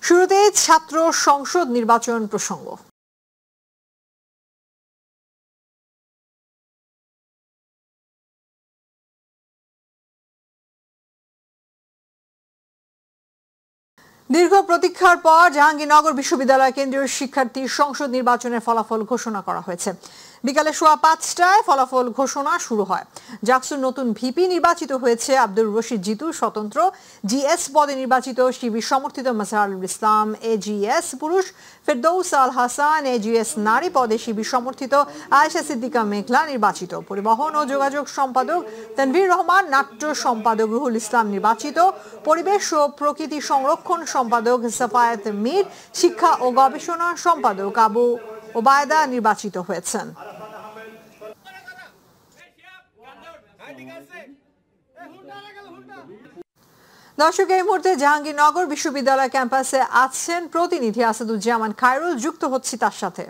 শুরুতে ছাত্র সংসদ নির্বাচন প্রসঙ্গ। দীর্ঘ প্রতীক্ষার পর জাহাঙ্গীরনগর বিশ্ববিদ্যালয় কেন্দ্রীয় শিক্ষার্থী সংসদ নির্বাচনের ফলাফল ঘোষণা করা হয়েছে। বিকালে 5:15টায় ফলাফল ঘোষণা শুরু হয়। জাকসুর নতুন ভিপি নির্বাচিত হয়েছে আব্দুর রশিদ জিতু স্বতন্ত্র। জিএস পদে নির্বাচিত শিবির সমর্থিত মাজাহারুল ইসলাম এজিএস পুরুষ, ফেরদৌস আল হাসান এজিএস নারী পদে শিবির সমর্থিত আয়েশা সিদ্দিকা মেঘলা নির্বাচিত। পরিবহন ও যোগাযোগ সম্পাদক তানভীর রহমান, নাট্য সম্পাদক রুহুল ইসলাম নির্বাচিত। পরিবেশ ও প্রকৃতি সংরক্ষণ সম্পাদক সাফায়েত মীর, শিক্ষা ও গবেষণা সম্পাদক আবু ওবায়দা নির্বাচিত হয়েছেন। দর্শক, এই মুহূর্তে জাহাঙ্গীরনগর বিশ্ববিদ্যালয় ক্যাম্পাসে আছেন প্রতিনিধি আসাদুজ্জামান খায়রুল, যুক্ত হচ্ছি তার সাথে।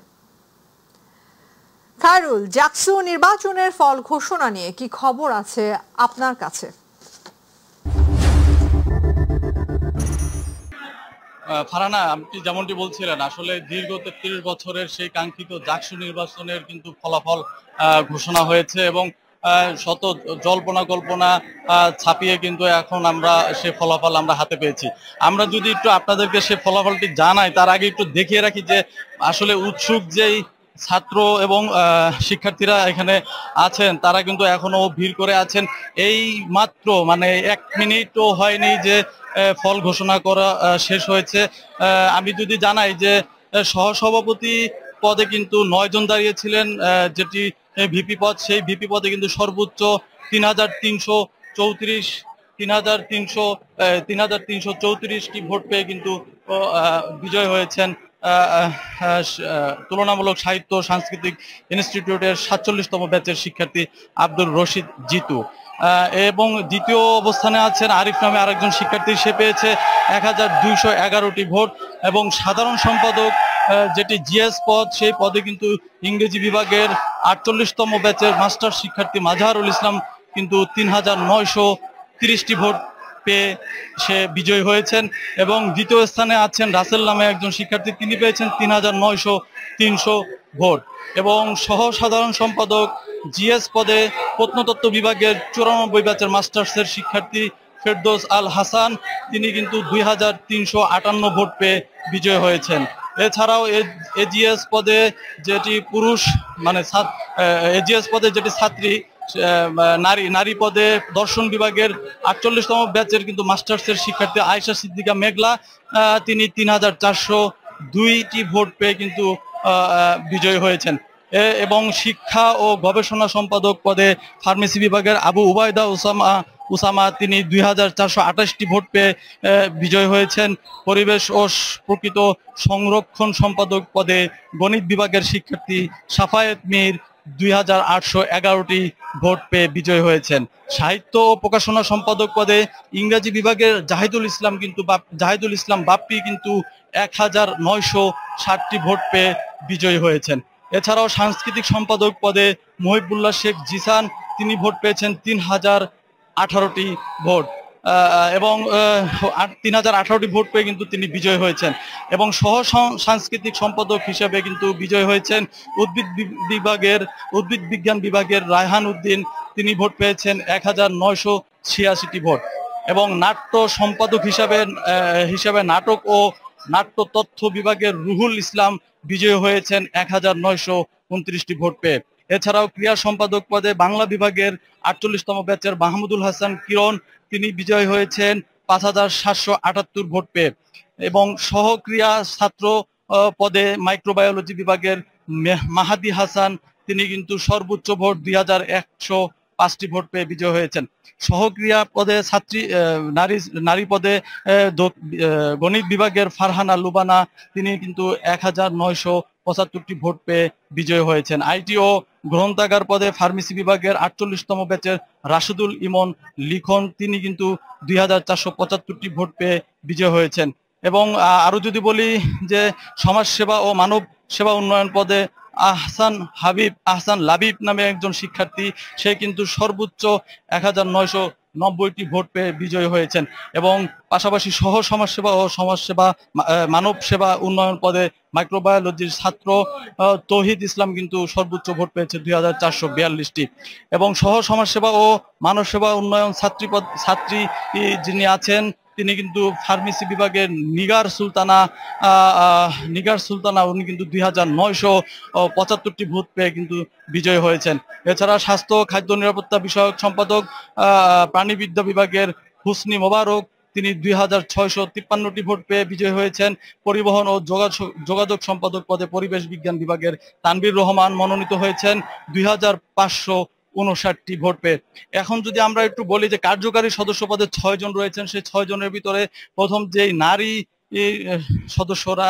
খায়রুল, জাকসু নির্বাচনের ফল ঘোষণা নিয়ে কি খবর আছে আপনার কাছে? ফারহানা, আপনি যেমনটি বলছিলেন, আসলে দীর্ঘ 33 বছরের সেই কাঙ্ক্ষিত জাকসু নির্বাচনের কিন্তু ফলাফল ঘোষণা হয়েছে এবং শত জল্পনা কল্পনা ছাপিয়ে কিন্তু এখন আমরা সে ফলাফল আমরা হাতে পেয়েছি। আমরা যদি একটু আপনাদেরকে সে ফলাফলটি জানাই, তার আগে একটু দেখিয়ে রাখি যে আসলে উৎসুক যেই ছাত্র এবং শিক্ষার্থীরা এখানে আছেন তারা কিন্তু এখনো ভিড় করে আছেন। এই মাত্র মানে 1 মিনিটও হয়নি যে ফল ঘোষণা করা শেষ হয়েছে। আমি যদি জানাই যে সহসভাপতি পদে কিন্তু 9 জন দাঁড়িয়েছিলেন, যেটি ভিপি পদ, সেই ভিপি পদে কিন্তু সর্বোচ্চ 3334টি ভোট পেয়ে কিন্তু বিজয় হয়েছেন তুলনামূলক সাহিত্য সাংস্কৃতিক ইনস্টিটিউটের 47তম ব্যাচের শিক্ষার্থী আব্দুর রশিদ জিতু। এবং দ্বিতীয় অবস্থানে আছেন আরিফ নামে আরেকজন শিক্ষার্থী, সে পেয়েছে 1211টি ভোট। এবং সাধারণ সম্পাদক যেটি জিএস পদ, সেই পদে কিন্তু ইংরেজি বিভাগের 48তম ব্যাচের মাস্টার শিক্ষার্থী মাজাহারুল ইসলাম কিন্তু 3930টি ভোট পেয়ে সে বিজয়ী হয়েছেন। এবং দ্বিতীয় স্থানে আছেন রাসেল নামে একজন শিক্ষার্থী, তিনি পেয়েছেন 3930 ভোট। এবং সহ সাধারণ সম্পাদক জিএস পদে প্রত্নতত্ত্ব বিভাগের 94 ব্যাচের মাস্টার্সের শিক্ষার্থী ফেরদৌস আল হাসান, তিনি কিন্তু 2358 ভোট পেয়ে বিজয় হয়েছেন। এছাড়াও এজিএস পদে যেটি পুরুষ মানে এজিএস পদে যেটি ছাত্রী নারী পদে দর্শন বিভাগের 48তম ব্যাচের কিন্তু মাস্টার্সের শিক্ষার্থী আয়েশা সিদ্দিকা মেঘলা, তিনি 3402টি ভোট পেয়ে কিন্তু বিজয়ী হয়েছেন। এবং শিক্ষা ও গবেষণা সম্পাদক পদে ফার্মেসি বিভাগের আবু ওবায়দা উসামা, তিনি 2428টি ভোট পেয়ে বিজয় হয়েছেন। পরিবেশ ও প্রকৃত সংরক্ষণ সম্পাদক পদে গণিত বিভাগের শিক্ষার্থী সাফায়েত মীর 2811টি ভোট পেয়ে বিজয় হয়েছেন। সাহিত্য ও প্রকাশনা সম্পাদক পদে ইংরেজি বিভাগের জাহিদুল ইসলাম বাপ্পি কিন্তু 1960টি ভোট পেয়ে বিজয়ী হয়েছেন। এছাড়াও সাংস্কৃতিক সম্পাদক পদে মহিবুল্লাহ শেখ জিসান, তিনি ভোট পেয়েছেন 3018টি ভোট এবং 3018টি ভোট পেয়ে কিন্তু তিনি বিজয় হয়েছেন। এবং সহ সাংস্কৃতিক সম্পাদক হিসেবে কিন্তু বিজয় হয়েছেন উদ্ভিদ বিজ্ঞান বিভাগের রায়হান উদ্দিন, তিনি ভোট পেয়েছেন 1986টি ভোট। এবং নাট্য সম্পাদক হিসাবে নাটক ও নাট্য তথ্য বিভাগের রুহুল ইসলাম বিজয়ী হয়েছেন 1929টি ভোট পেয়ে। এছাড়াও ক্রীড়া সম্পাদক পদে বাংলা বিভাগের 48তম ব্যাচের মাহমুদুল হাসান কিরণ, তিনি বিজয়ী হয়েছেন 5778 ভোট পেয়ে। এবং সহক্রিয়া ছাত্র পদে মাইক্রোবায়োলজি বিভাগের মাহাদি হাসান, তিনি কিন্তু সর্বোচ্চ ভোট 2105টি ভোট পেয়ে বিজয় হয়েছেন। সহক্রিয়া পদে নারী পদে গণিত বিভাগের ফারহানা লুবানা, তিনি কিন্তু 1975টি ভোট পেয়ে বিজয় হয়েছেন। আইটি ও গ্রন্থাগার পদে ফার্মেসি বিভাগের 48তম ব্যাচের রাশেদুল ইমন লিখন, তিনি কিন্তু 2475টি ভোট পেয়ে বিজয় হয়েছেন। এবং আরো যদি বলি যে সমাজসেবা ও মানব সেবা উন্নয়ন পদে আহসান লাবিব নামে একজন শিক্ষার্থী, সে কিন্তু সর্বোচ্চ 90টি ভোট পেয়ে বিজয়ী হয়েছেন এবং পাশাপাশি সহ সমাজসেবা ও সমাজসেবা মানব সেবা উন্নয়ন পদে মাইক্রোবায়োলজির ছাত্র তৌহিদ ইসলাম কিন্তু সর্বোচ্চ ভোট পেয়েছে 2442টি এবং সহ সমাজসেবা ও মানব সেবা উন্নয়ন ছাত্রী যিনি আছেন তিনি কিন্তু ফার্মেসি বিভাগের নিগার সুলতানা উনি কিন্তু 2975টি ভোট পেয়ে কিন্তু বিজয় হয়েছেন। এছাড়া স্বাস্থ্য খাদ্য নিরাপত্তা বিষয়ক সম্পাদক প্রাণীবিদ্যা বিভাগের হুসনি মোবারক তিনি 2653টি ভোট পেয়ে বিজয়ী হয়েছেন। পরিবহন ও যোগাযোগ সম্পাদক পদে পরিবেশ বিজ্ঞান বিভাগের তানভীর রহমান মনোনীত হয়েছেন 2559টি ভোট পেয়ে। এখন যদি আমরা একটু বলি যে কার্যকারী সদস্য পদে 6 জন রয়েছেন, সেই 6 জনের ভিতরে প্রথম যে নারী সদস্যরা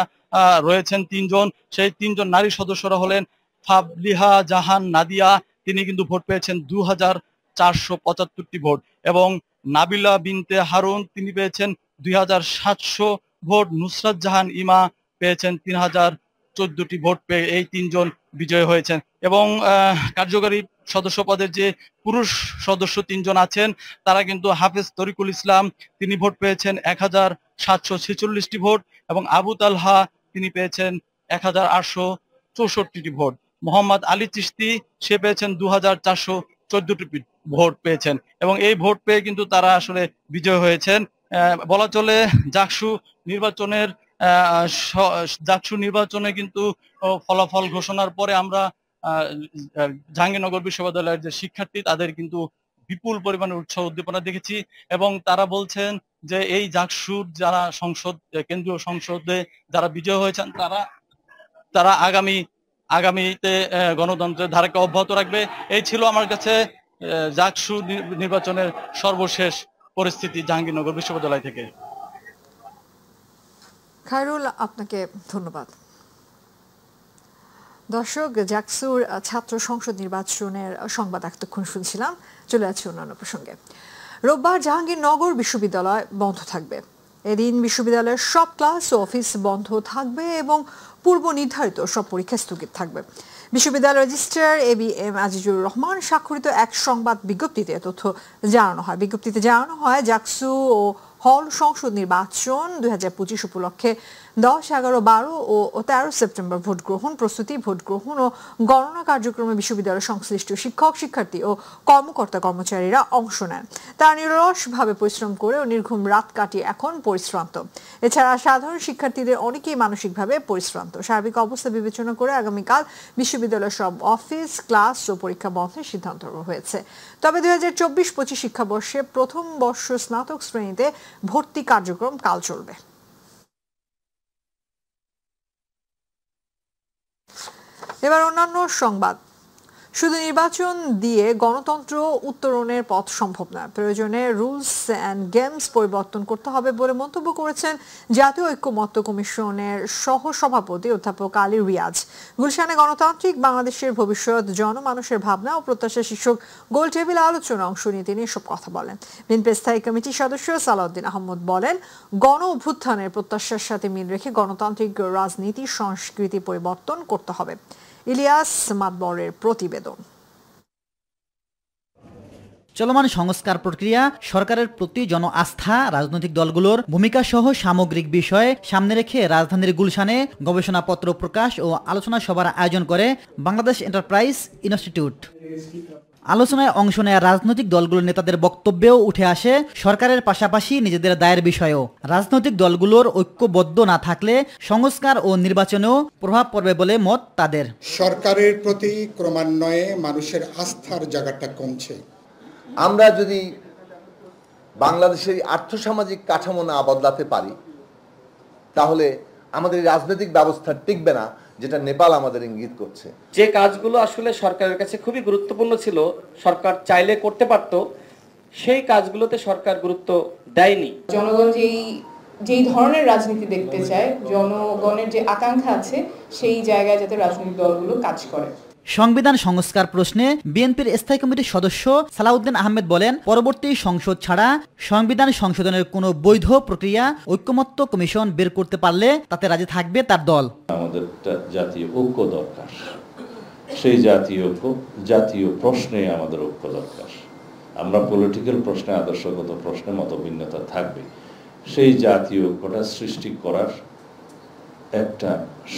রয়েছেন 3 জন, সেই 3 জন নারী সদস্যরা হলেন ফাবলিহা জাহান নাদিয়া, তিনি কিন্তু ভোট পেয়েছেন 2475টি ভোট এবং নাবিলা বিনতে হারুন তিনি পেয়েছেন 2700 ভোট, নুসরাত জাহান ইমা পেয়েছেন 3014টি ভোট পেয়ে এই 3 জন বিজয়ী হয়েছেন এবং কার্যকারী সদস্য পদের যে পুরুষ সদস্য 3 জন আছেন তারা কিন্তু হাফেজ তরিকুল ইসলাম তিনি ভোট পেয়েছেন 1746টি ভোট এবং আবু তালহা তিনি পেয়েছেন 1864টি ভোট। মোহাম্মদ আলী চিশতি সে পেয়েছেন 2414টি ভোট পেয়েছেন এবং এই ভোট পেয়ে কিন্তু তারা আসলে বিজয় হয়েছেন। বলা চলে জাকসু নির্বাচনে কিন্তু ফলাফল ঘোষণার পরে আমরা জাহাঙ্গীরনগর বিশ্ববিদ্যালয়ের যে শিক্ষার্থী তাদের কিন্তু বিপুল পরিমাণে উৎসাহ উদ্দীপনা দেখেছি এবং তারা বলছেন যে এই জাকসুর যারা কেন্দ্রীয় সংসদে যারা বিজয় হয়েছেন তারা আগামীতে গণতন্ত্রের ধারাকে অব্যাহত রাখবে। এই ছিল আমার কাছে জাকসু নির্বাচনের সর্বশেষ পরিস্থিতি জাহাঙ্গীরনগর বিশ্ববিদ্যালয় থেকে। খায়রুল, আপনাকে ধন্যবাদ। দর্শক, জাকসুর ছাত্র সংসদ নির্বাচনের সংবাদ এতক্ষণ শুনছিলাম। চলে যাচ্ছে অন্যান্য প্রসঙ্গে। রোববার জাহাঙ্গীরনগর বিশ্ববিদ্যালয় বন্ধ থাকবে। এদিন বিশ্ববিদ্যালয়ের সব ক্লাস ও অফিস বন্ধ থাকবে এবং পূর্ব নির্ধারিত সব পরীক্ষা স্থগিত থাকবে। বিশ্ববিদ্যালয় রেজিস্ট্রার ABM আজিজুর রহমান স্বাক্ষরিত এক সংবাদ বিজ্ঞপ্তিতে তথ্য জানানো হয়। বিজ্ঞপ্তিতে জানানো হয় জাকসু ও হল সংসদ নির্বাচন 2025 উপলক্ষে 10, 11, 12 ও 13 সেপ্টেম্বর ভোট গ্রহণ প্রস্তুতি, ভোট গ্রহণ ও গণনা কার্যক্রমে বিশ্ববিদ্যালয় সংশ্লিষ্ট শিক্ষক, শিক্ষার্থী ও কর্মকর্তা কর্মচারীরা অংশ নেন। তারা নিরলসভাবে পরিশ্রম করে ও নির্ঘুম রাত কাটিয়ে এখন পরিশ্রান্ত। এছাড়া সাধারণ শিক্ষার্থীদের অনেকেই মানসিকভাবে পরিশ্রান্ত। সার্বিক অবস্থা বিবেচনা করে আগামীকাল বিশ্ববিদ্যালয়ের সব অফিস, ক্লাস ও পরীক্ষা বন্ধের সিদ্ধান্ত হয়েছে। তবে 2024-25 শিক্ষাবর্ষে প্রথম বর্ষ স্নাতক শ্রেণীতে ভর্তি কার্যক্রম কাল চলবে। এবার অন্যান্য সংবাদ। শুধু নির্বাচন দিয়ে গণতন্ত্র উত্তরণের পথ সম্ভব নয়, প্রয়োজনে রুলস অ্যান্ড গেমস পরিবর্তন করতে হবে বলে মন্তব্য করেছেন জাতীয় ঐক্যমত্য কমিশনের সহসভাপতি অধ্যাপক আলী রিয়াজ। গুলশানে গণতান্ত্রিক বাংলাদেশের ভবিষ্যৎ, জনমানুষের ভাবনা ও প্রত্যাশা শীর্ষক গোল টেবিল আলোচনা অংশ নিয়ে তিনি এসব কথা বলেন। বিএনপি স্থায়ী কমিটির সদস্য সালাউদ্দিন আহমদ বলেন, গণ অভ্যুত্থানের প্রত্যাশার সাথে মিল রেখে গণতান্ত্রিক রাজনীতি সংস্কৃতি পরিবর্তন করতে হবে। ইলিয়াস মাতবরের প্রতিবেদন। চলমান সংস্কার প্রক্রিয়া, সরকারের প্রতি জন আস্থা, রাজনৈতিক দলগুলোর ভূমিকা সহ সামগ্রিক বিষয়ে সামনে রেখে রাজধানীর গুলশানে গবেষণাপত্র প্রকাশ ও আলোচনা সভার আয়োজন করে বাংলাদেশ এন্টারপ্রাইজ ইনস্টিটিউট। আলোচনায় অংশ নেয়া রাজনৈতিক দলগুলোর নেতাদের বক্তব্যেও উঠে আসে সরকারের পাশাপাশি নিজেদের দায়ের বিষয়েও। রাজনৈতিক দলগুলোর ঐক্যবদ্ধ না থাকলে সংস্কার ও নির্বাচনেও প্রভাব পড়বে বলে মত তাদের। সরকারের প্রতি ক্রমান্বয়ে মানুষের আস্থার জায়গাটা কমছে। আমরা যদি বাংলাদেশের আর্থসামাজিক কাঠামো না বদলাতে পারি তাহলে আমাদের রাজনৈতিক ব্যবস্থা টিকবে না, যেটা নেপাল আমাদের ইঙ্গিত করছে। যে কাজগুলো আসলে সরকারের কাছে খুবই গুরুত্বপূর্ণ ছিল, সরকার চাইলে করতে পারত, সেই কাজগুলোতে সরকার গুরুত্ব দেয়নি। জনগণ যেই ধরনের রাজনীতি দেখতে চায়, জনগণের যে আকাঙ্ক্ষা আছে, সেই জায়গায় যাতে রাজনৈতিক দলগুলো কাজ করে। সংবিধান সংস্কার প্রশ্নে বিএনপির স্থায়ী কমিটির সদস্য সালাউদ্দিন আহমেদ বলেন, পরবর্তী সংসদ ছাড়া সংবিধান সংশোধনের কোনো বৈধ প্রক্রিয়া ঐক্যমত্য কমিশন বের করতে পারলে তাতে রাজি থাকবে তার দল। আমাদের জাতীয় ঐক্য দরকার, সেই জাতীয় প্রশ্নে আমাদের ঐক্য দরকার। আমরা পলিটিক্যাল প্রশ্নে, আদর্শগত প্রশ্নে মতভিন্নতা থাকবে, সেই জাতীয় ঐক্যটা সৃষ্টি করার একটা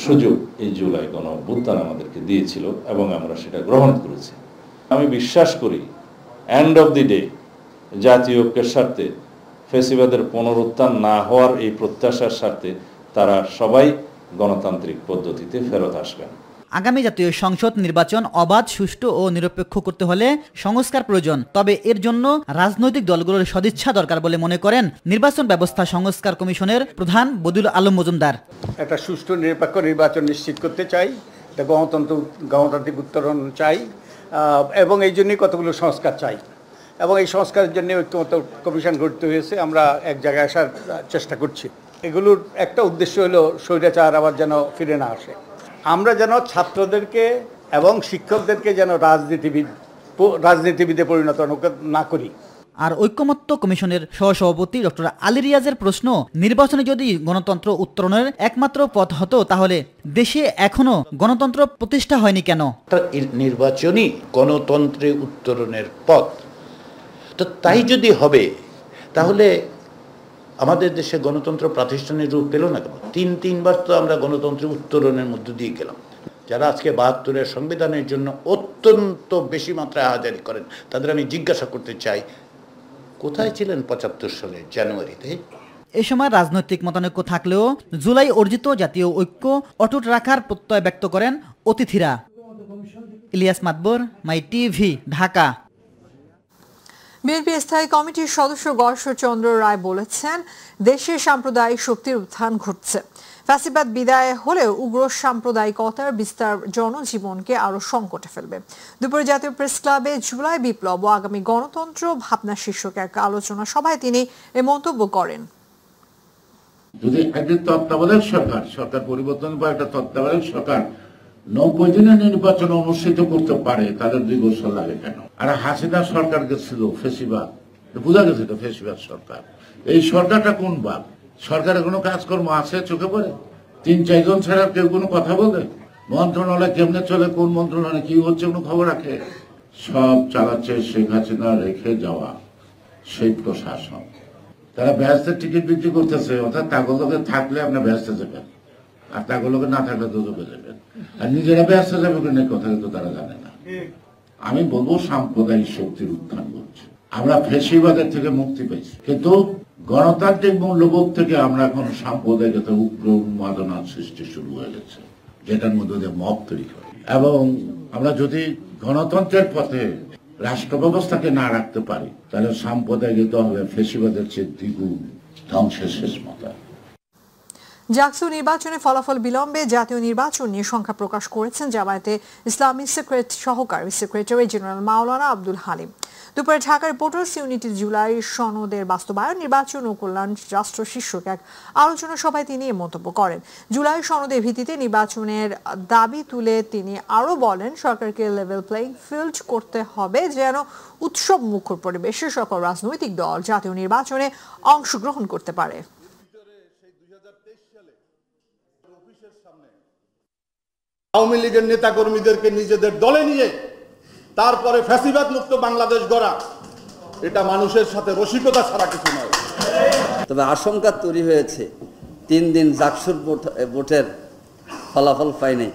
সুযোগ এই জুলাই গণঅভ্যুত্থান আমাদেরকে দিয়েছিল এবং আমরা সেটা গ্রহণ করেছি। আমি বিশ্বাস করি এন্ড অফ দি ডে জাতীয় ঐক্যের স্বার্থে, ফ্যাসিবাদের পুনরুত্থান না হওয়ার এই প্রত্যাশার স্বার্থে তারা সবাই গণতান্ত্রিক পদ্ধতিতে ফেরত আসবেন। আগামী জাতীয় সংসদ নির্বাচন অবাধ, সুষ্ঠু ও নিরপেক্ষ করতে হলে সংস্কার প্রয়োজন। তবে এর জন্য রাজনৈতিক দলগুলোর সদিচ্ছা দরকার বলে মনে করেন নির্বাচন ব্যবস্থা সংস্কার কমিশনের প্রধান বদিউল আলম মজুমদার। একটা সুষ্ঠু নিরপেক্ষ নির্বাচন নিশ্চিত করতে চাই, গণতান্ত্রিক উত্তরণ চাই, এবং এই জন্যই কতগুলো সংস্কার চাই, এবং এই সংস্কারের জন্য ঐক্যমত্য কমিশন গঠিত হয়েছে। আমরা এক জায়গায় আসার চেষ্টা করছি। এগুলোর একটা উদ্দেশ্য হলো স্বৈরাচার আবার যেন ফিরে না আসে। আমরা যেন ছাত্রদেরকে এবং শিক্ষকদেরকে যেন রাজনীতিবিদে পরিণত না করি। আর ঐক্যমত্য কমিশনের সহসভাপতি ডক্টর আলী রিয়াজের প্রশ্ন, নির্বাচনে যদি গণতন্ত্র উত্তরণের একমাত্র পথ হতো তাহলে দেশে এখনো গণতন্ত্র প্রতিষ্ঠা হয়নি কেন? নির্বাচনই গণতন্ত্রে উত্তরণের পথ। তো তাই যদি হবে তাহলে আমাদের দেশে গণতন্ত্র প্রাতিষ্ঠানিক রূপ পেল না কেন? তিনবার তো আমরা গণতন্ত্রের উত্তরণের মধ্য দিয়ে গেলাম। যারা আজকে ৭২-এর সংবিধানের জন্য অত্যন্ত বেশি মাত্রায় আহাজারি করেন, তাদের আমি জিজ্ঞাসা করতে চাই, কোথায় ছিলেন ৭৫ সালের জানুয়ারিতে? এ সময় রাজনৈতিক মতানৈক্য থাকলেও জুলাই অর্জিত জাতীয় ঐক্য অটুট রাখার প্রত্যয় ব্যক্ত করেন অতিথিরা। ইলিয়াস মাতবর, মাই টিভি, ঢাকা। বিএনপি স্থায়ী কমিটির সদস্য গর্ষচন্দ্র রায় বলেছেন, দেশে সাম্প্রদায়িক শক্তির উত্থান ঘটছে। ফ্যাসিবাদ বিদায় হলেও উগ্র সাম্প্রদায়িকতার বিস্তার জনজীবনকে আরো সংকটে ফেলবে। দুপুরে জাতীয় প্রেস ক্লাবে জুলাই বিপ্লব ও আগামী গণতন্ত্র ভাবনা শীর্ষক এক আলোচনা সভায় তিনি এ মন্তব্য করেন। যদি একটা তত্ত্বাবধায়ক সরকার পরিবর্তন বা একটা তত্ত্বাবধায়ক সরকার ৯০ দিনের নির্বাচন অনুষ্ঠিত করতে পারে, তাদের ২ বছর লাগে কেন? আর হাসিনা সরকার ছিল ফ্যাসিবাদ, বোঝা গেছে এটা ফ্যাসিবাদ সরকার। এই সরকারটা কোন বাপ? সরকারের কোনো কাজকর্ম আছে চোখে পড়ে? ৩-৪ জন ছাড়া কেউ কোনো কথা বলে? মন্ত্রণালয় কেমনে চলে, কোন মন্ত্রণালয় কি হচ্ছে কোনো খবর রাখে? সব চালাচ্ছে শেখ হাসিনা রেখে যাওয়া সেই প্রশাসন। তারা ব্যস্তের টিকিট বিক্রি করতেছে, অর্থাৎ তাগুলোকে থাকলে আপনি ব্যস্ত যাবেন, আর তাগুলোকে না থাকলে তো চলে যাবেন। আর নিজেরা ব্যস্ত যাবে কিনা কথা কিন্তু তারা জানে না। আমি বলবো সাম্প্রদায়িক শক্তির উত্থান ঘটছে। আমরা ফ্যাসিবাদের থেকে মুক্তি পেয়েছি, কিন্তু গণতান্ত্রিক মূল্যবোধ থেকে আমরা এখন সাম্প্রদায়িকতা, উগ্র উন্মাদনার সৃষ্টি শুরু হয়ে গেছে, যেটার মধ্যে দিয়ে মব তৈরি করে। এবং আমরা যদি গণতন্ত্রের পথে রাষ্ট্র ব্যবস্থাকে না রাখতে পারি, তাহলে সাম্প্রদায়িকতা হবে ফ্যাসিবাদের চেয়ে দ্বিগুণ ধ্বংসের শেষ মাথা। জাকসু নির্বাচনে ফলাফল বিলম্বে জাতীয় নির্বাচন নিয়ে সংখ্যা প্রকাশ করেছেন জামায়াতে ইসলামী সহকারী সেক্রেটারি জেনারেল মাওলানা আব্দুল হালিম। দুপুরে ঢাকার রিপোর্টার্স ইউনিটি জুলাই সনদের বাস্তবায়ন, নির্বাচন ও কল্যাণ রাষ্ট্র শীর্ষক এক আলোচনা সভায় তিনি এ মন্তব্য করেন। জুলাই সনদের ভিত্তিতে নির্বাচনের দাবি তুলে তিনি আরো বলেন, সরকারকে লেভেল প্লেইং ফিল্ড করতে হবে যেন উৎসব মুখর পরিবেশে সকল রাজনৈতিক দল জাতীয় নির্বাচনে অংশগ্রহণ করতে পারে। আওয়ামী লীগের নেতা কর্মীদেরকে নিজেদের দলে নিয়ে তারপরে ফ্যাসিবাদ মুক্ত বাংলাদেশ গড়া, এটা মানুষের সাথে রসিকতা ছাড়া কিছু নয়। তবে আশঙ্কা তৈরি হয়েছে, 3 দিন জাকসুর ভোটের ফলাফল পাইনি।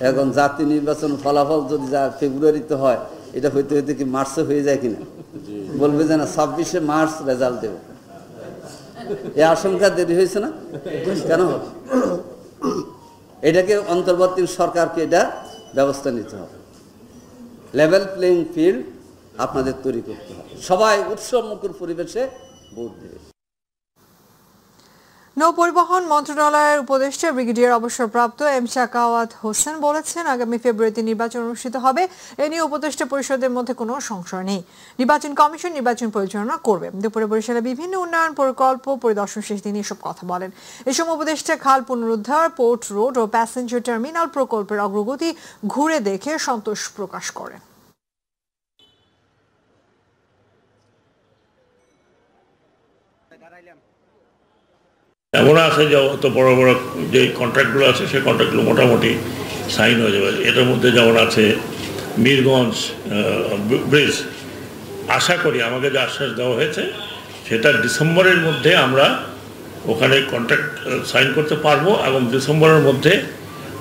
এখন জাতীয় নির্বাচন ফলাফল যদি ফেব্রুয়ারিতে হয়, এটা হইতে হইতে কি মার্চে হয়ে যায় কিনা, বলবে যে না 26শে মার্চ রেজাল্ট দেব। এই আশঙ্কা দেরি হয়েছে না কেন? এটাকে অন্তর্বর্তী সরকারকে এটা ব্যবস্থা নিতে হবে। লেভেল প্লেইং ফিল্ড আপনাদের তৈরি করতে হবে, সবাই উৎসবমুখর পরিবেশে ভোট দেবে। নৌপরিবহন মন্ত্রণালয়ের উপদেষ্টা ব্রিগেডিয়ার অবসরপ্রাপ্ত এম সাখাওয়াত হোসেন বলেছেন, আগামী ফেব্রুয়ারিতে নির্বাচন অনুষ্ঠিত হবে। এ নিয়ে উপদেষ্টা পরিষদের মধ্যে কোনো সংশয় নেই। নির্বাচন কমিশন নির্বাচন পরিচালনা করবে। দুপুরে বরিশালে বিভিন্ন উন্নয়ন প্রকল্প পরিদর্শন শেষে তিনি এসব কথা বলেন। এ সময় উপদেষ্টা খাল পুনরুদ্ধার, পোর্ট রোড ও প্যাসেঞ্জার টার্মিনাল প্রকল্পের অগ্রগতি ঘুরে দেখে সন্তোষ প্রকাশ করেন। এমন আছে যে অত বড় বড় যে কন্ট্রাক্টগুলো আছে সেই কন্ট্রাক্টগুলো মোটামুটি সাইন হয়ে যাবে। এটার মধ্যে যেমন আছে মিরগঞ্জ ব্রিজ, আশা করি আমাকে যে আশ্বাস দেওয়া হয়েছে সেটা ডিসেম্বরের মধ্যে আমরা ওখানে কন্ট্রাক্ট সাইন করতে পারবো এবং ডিসেম্বরের মধ্যে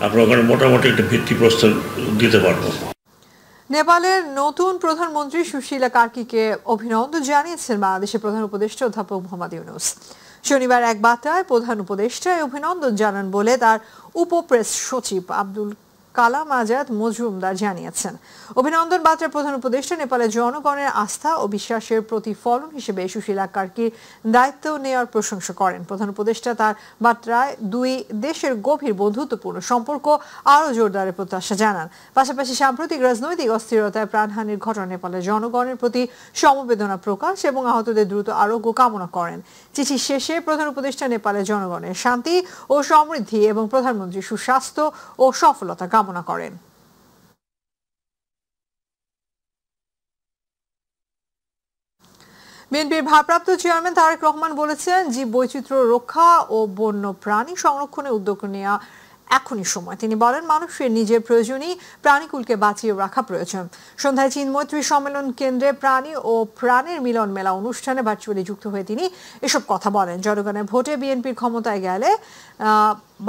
আমরা ওখানে মোটামুটি একটা ভিত্তিপ্রস্তর দিতে পারবো। নেপালের নতুন প্রধানমন্ত্রী সুশীলা কার্কিকে অভিনন্দন জানিয়েছেন বাংলাদেশের প্রধান উপদেষ্টা অধ্যাপক মোহাম্মদ ইউনূস। শনিবার এক বার্তায় প্রধান উপদেষ্টা অভিনন্দন জানান বলে তার উপপ্রেস সচিব আব্দুল কালাম আজাদ মজুমদার জানিয়েছেন। অভিনন্দন বার্তায় প্রধান উপদেষ্টা নেপালের জনগণের আস্থা ও বিশ্বাসের প্রতিফলন হিসেবে সুশীলা কার্কির দায়িত্ব নেওয়ার প্রশংসা করেন। প্রধান উপদেষ্টা তার বার্তায় দুই দেশের গভীর বন্ধুত্বপূর্ণ সম্পর্ক আরও জোরদারের প্রত্যাশা জানান। পাশাপাশি সাম্প্রতিক রাজনৈতিক অস্থিরতায় প্রাণহানির ঘটনা নেপালের জনগণের প্রতি সমবেদনা প্রকাশ এবং আহতদের দ্রুত আরোগ্য কামনা করেন। চিঠি শেষে প্রধান উপদেষ্টা নেপালের জনগণের শান্তি ও সমৃদ্ধি এবং প্রধানমন্ত্রীর সুস্বাস্থ্য ও সফলতা কামনা করেন। বিএনপির ভারপ্রাপ্ত চেয়ারম্যান তারেক রহমান বলেছেন, জীব বৈচিত্র্য রক্ষা ও বন্য প্রাণী সংরক্ষণে উদ্যোগ নেওয়া এখনই সময়। তিনি বলেন, মানুষের নিজের প্রয়োজনই প্রাণীকুলকে বাঁচিয়ে রাখা প্রয়োজন। সন্ধ্যায় চীন মৈত্রী সম্মেলন কেন্দ্রে প্রাণী ও প্রাণের মিলন মেলা অনুষ্ঠানে ভার্চুয়ালি যুক্ত হয়ে তিনি এসব কথা বলেন। জনগণের ভোটে বিএনপির ক্ষমতায় গেলে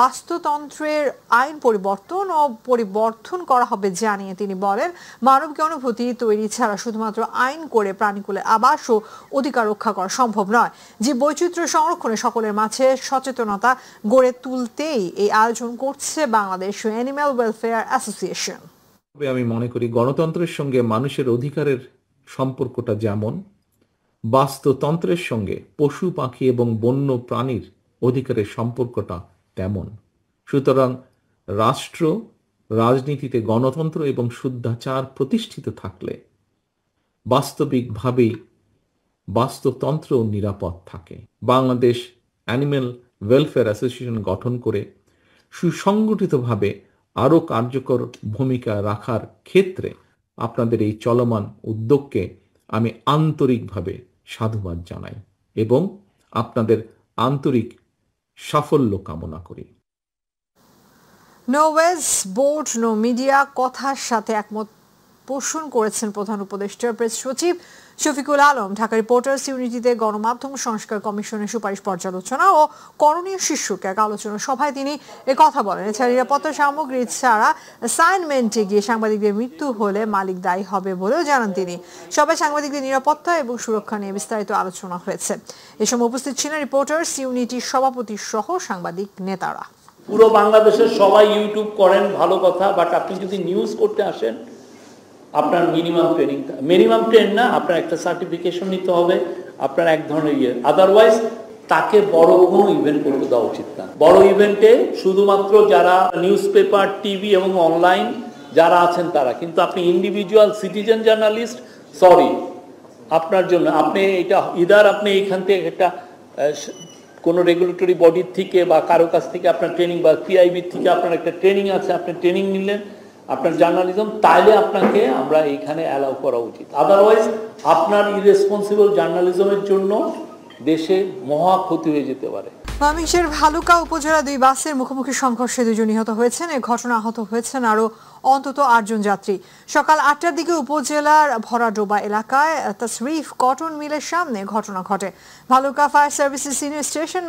বাস্তুতন্ত্রের আইন পরিবর্তন করা হবে জানিয়ে তিনি বলেন, মানবিক অনুভূতি তৈরি ছাড়া শুধুমাত্র আইন করে প্রাণীকুলের আবাস ও অধিকার রক্ষা করা সম্ভব নয়। জীব বৈচিত্র্য সংরক্ষণে সকলের মাঝে সচেতনতা গড়ে তুলতেই এই আয়োজন করছে বাংলাদেশ অ্যানিম্যাল ওয়েলফেয়ার অ্যাসোসিয়েশন। আমি মনে করি গণতন্ত্রের সঙ্গে মানুষের অধিকারের সম্পর্কটা যেমন, বাস্তুতন্ত্রের সঙ্গে পশু পাখি এবং বন্য প্রাণীর অধিকারের সম্পর্কটা তেমন। সুতরাং রাষ্ট্র রাজনীতিতে গণতন্ত্র এবং শুদ্ধাচার প্রতিষ্ঠিত থাকলে বাস্তবিকভাবেই বাস্তুতন্ত্র নিরাপদ থাকে। বাংলাদেশ অ্যানিম্যাল ওয়েলফেয়ার অ্যাসোসিয়েশন গঠন করে সুসংগঠিতভাবে আরও কার্যকর ভূমিকা রাখার ক্ষেত্রে আপনাদের এই চলমান উদ্যোগকে আমি আন্তরিকভাবে সাধুবাদ জানাই এবং আপনাদের আন্তরিক সাফল্য কামনা করি। No wage board no media কথার সাথে একমত পোষণ করেছেন প্রধান উপদেষ্টার প্রেস সচিব শফিকুল আলম। ঢাকা রিপোর্টার্স ইউনিটিতে গণমাধ্যম সংস্কার কমিশনের সুপারিশ পর্যালোচনা ও করণীয় শীর্ষক এক আলোচনা সভায় তিনি কথা বলেন। এছাড়া নিরাপত্তা সামগ্রী ছাড়া অ্যাসাইনমেন্টে গিয়ে সাংবাদিকদের মৃত্যু হলে মালিক দায়ী হবে বলেও জানান তিনি। সবাই সাংবাদিকদের নিরাপত্তা এবং সুরক্ষা নিয়ে বিস্তারিত আলোচনা হয়েছে। এ সময় উপস্থিত ছিলেন রিপোর্টার্স ইউনিটির সভাপতি সহ সাংবাদিক নেতারা। পুরো বাংলাদেশের সবাই ইউটিউব করেন, ভালো কথা, বাট আপনি যদি নিউজ করতে আসেন আপনার মিনিমাম ট্রেন না, আপনার একটা সার্টিফিকেশন নিতে হবে, আপনার এক ধরনের আদারওয়াইজ তাকে বড় কোনো ইভেন্ট করতে দেওয়া উচিত না। বড় ইভেন্টে শুধুমাত্র যারা নিউজ পেপার, টিভি এবং অনলাইন যারা আছেন তারা, কিন্তু আপনি ইন্ডিভিজুয়াল সিটিজেন জার্নালিস্ট, সরি, আপনার জন্য আপনি এটা ইদার আপনি এখান থেকে একটা কোনো রেগুলেটরি বডির থেকে বা কারো কাছ থেকে আপনার ট্রেনিং বা পিআইবির থেকে আপনার একটা ট্রেনিং আছে, আপনি ট্রেনিং নিলেন আপনার জার্নালিজম, তাইলে আপনাকে আমরা এইখানে অ্যালাউ করা উচিত। আদারওয়াইজ আপনার ইরেসপন্সিবল জার্নালিজমের জন্য দেশে মহা ক্ষতি হয়ে যেতে পারে। ময়মনসিংহের ভালুকা উপজেলা দুই বাসের মুখোমুখি সংঘর্ষে 2 জন নিহত হয়েছেন। এই ঘটনা আহত হয়েছেন আরো অন্তত 8 জন যাত্রী। সকাল 8টার দিকে উপজেলার ভরাডোবা এলাকায় তাসরিফ কটন মিলের সামনে ঘটনা ঘটে। ভালুকা ফায়ার সার্ভিসের senior station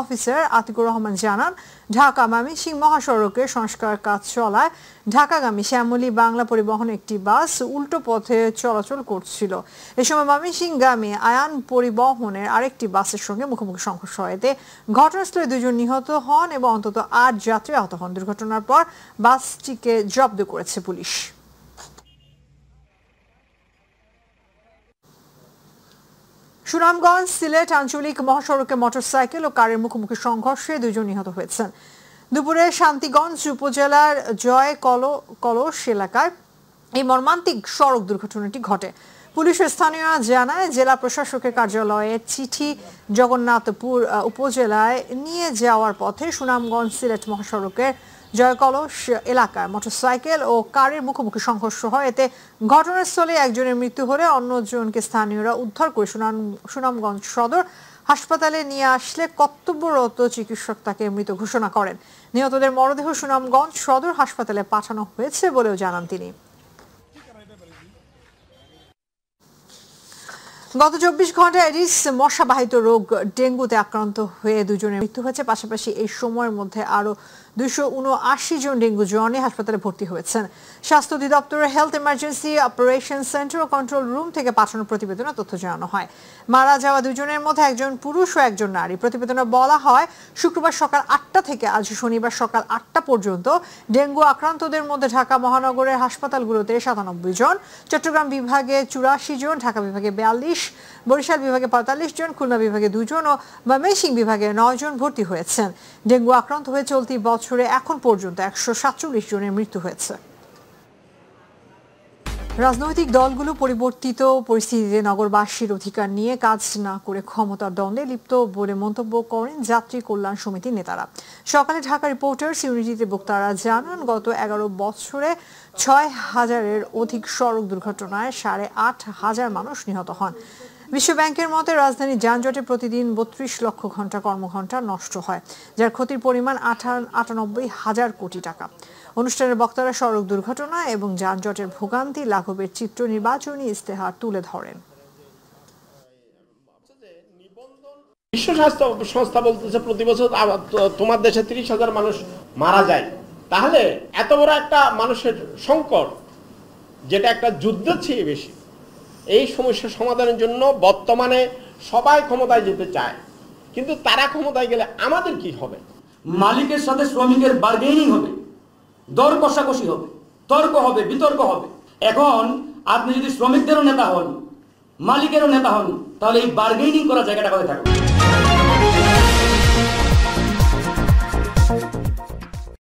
officer Atiqur Rahman জানান, ঢাকা ময়মনসিংহ মহাসড়কে সংস্কার কাজ চলায় ঢাকাগামী শ্যামলী বাংলা পরিবহন একটি বাস উল্টো পথে চলাচল করছিল। এ সময় ময়মনসিংহগামী আয়ান পরিবহনের আরেকটি বাসের সঙ্গে মুখোমুখি সংঘর্ষ হয়। এতে ঘটনাস্থলে 2 জন নিহত হন এবং অন্তত 8 যাত্রী আহত হন। দুর্ঘটনার পর বাসটিকে জব্দ করেছে পুলিশ। সুনামগঞ্জ সিলেট আঞ্চলিক মহাসড়কে মোটরসাইকেল ও কারের মুখোমুখি সংঘর্ষে 2 জন নিহত হয়েছেন। দুপুরে শান্তিগঞ্জ উপজেলার জয় কলস এলাকায় এই মর্মান্তিক সড়ক দুর্ঘটনাটি ঘটে। পুলিশের স্থানীয়রা জানায়, জেলা প্রশাসকের কার্যালয়ে চিঠি জগন্নাথপুর উপজেলায় নিয়ে যাওয়ার পথে সুনামগঞ্জ সিলেট মহাসড়কের জয়কলস এলাকায় মোটরসাইকেল ও কারের মুখোমুখি সংঘর্ষ হয়। এতে ঘটনাস্থলে একজনের মৃত্যু হলে অন্যজনকে স্থানীয়রা উদ্ধার করে সুনামগঞ্জ সদর হাসপাতালে নিয়ে আসলে কর্তব্যরত চিকিৎসক তাকে মৃত ঘোষণা করেন। নিহতদের মরদেহ সুনামগঞ্জ সদর হাসপাতালে পাঠানো হয়েছে বলেও জানান তিনি। গত 24 ঘন্টায় এডিস মশাবাহিত রোগ ডেঙ্গুতে আক্রান্ত হয়ে 2 জনের মৃত্যু হয়েছে। পাশাপাশি এই সময়ের মধ্যে আরো 279 জন ডেঙ্গু জ্বরে হাসপাতালে ভর্তি হয়েছেন। স্বাস্থ্য অধিদপ্তরের হেলথ ইমার্জেন্সি অপারেশন সেন্টার ও কন্ট্রোল রুম থেকে পাঠানো প্রতিবেদনে তথ্য জানানো হয়। মারা যাওয়া 2 জনের মধ্যে একজন পুরুষ ও একজন নারী। প্রতিবেদনে বলা হয়, শুক্রবার সকাল 8টা থেকে আজ শনিবার সকাল 8টা পর্যন্ত ডেঙ্গু আক্রান্তদের মধ্যে ঢাকা মহানগরের হাসপাতালগুলোতে 97 জন, চট্টগ্রাম বিভাগে 84 জন, ঢাকা বিভাগে 42, বরিশাল বিভাগে 45 জন, খুলনা বিভাগে 2 জন ও ময়মনসিংহ বিভাগে 9 জন ভর্তি হয়েছেন। ডেঙ্গু আক্রান্ত হয়ে চলতি বছরে এখন পর্যন্ত 147 জনের মৃত্যু হয়েছে। রাজনৈতিক দলগুলো পরিবর্তিত পরিস্থিতিতে নগরবাসীর অধিকার নিয়ে কাজ না করে ক্ষমতার দ্বন্দ্বে লিপ্ত বলে মন্তব্য করেন যাত্রী কল্যাণ সমিতির নেতারা। সকালে ঢাকা রিপোর্টার্স ইউনিটিতে বক্তারা জানান, গত 11 বছরে 6,000-এর অধিক সড়ক দুর্ঘটনায় 8,500 মানুষ নিহত হন। বিশ্ব ব্যাংকের মতে রাজধানীর যানজটে প্রতিদিন 32 লক্ষ ঘন্টা কর্মঘণ্টা নষ্ট হয়, যার ক্ষতির পরিমাণ 98,000 কোটি টাকা। অনুষ্ঠানের বক্তারা সড়ক দুর্ঘটনা এবং যানজটের ভোগান্তি লাঘবের চিত্র নির্বাচনী ইস্তেহার তুলে ধরেন। বিশ্ব স্বাস্থ্য সংস্থা বলতেছে প্রতি বছর তোমার দেশে 30,000 মানুষ মারা যায়। তাহলে এত বড় একটা মানুষের সংকট, যেটা একটা যুদ্ধের চেয়ে বেশি, এই সমস্যা সমাধানের জন্য বর্তমানে সবাই ক্ষমতায় যেতে চায়, কিন্তু তারা ক্ষমতায় গেলে আমাদের কি হবে? মালিকের সাথে শ্রমিকের বার্গেনিং হবে, দর কষাকষি হবে, তর্ক হবে, বিতর্ক হবে। এখন আপনি যদি শ্রমিকদেরও নেতা হন, মালিকেরও নেতা হন, তাহলে এই বার্গেনিং করার জায়গাটা কোথায় থাকবে?